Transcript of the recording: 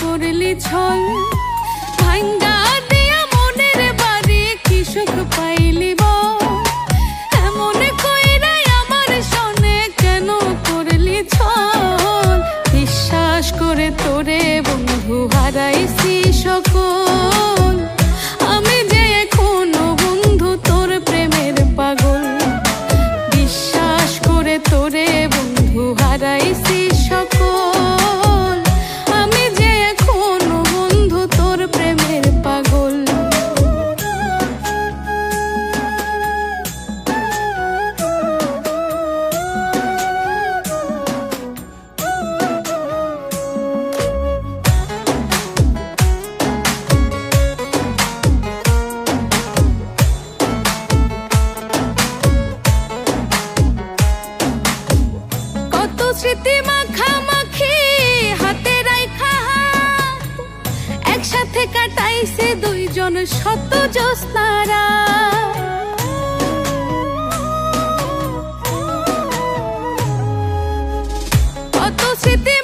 করলি ছল, ভাঙ্গা দিয়া মনের বাড়ি কি সুখ পাইলি বল, এমন কইরাই আমার সনে কেন করলি ছল। বিশ্বাস করে তোরে বন্ধু হারাইছি সকল, আমি যে এখনো বন্ধু তোর প্রেমের পাগল। বিশ্বাস করে তোরে বন্ধু হারাইছি সকল, আমি যে এখনো বন্ধু তোর প্রেমের পাগল। স্মৃতি মাখামাখি হাতে রাইখা হাত, একসাথে কাটাইছে দুইজন শত জ্যোৎস্নারা। কত স্মৃতি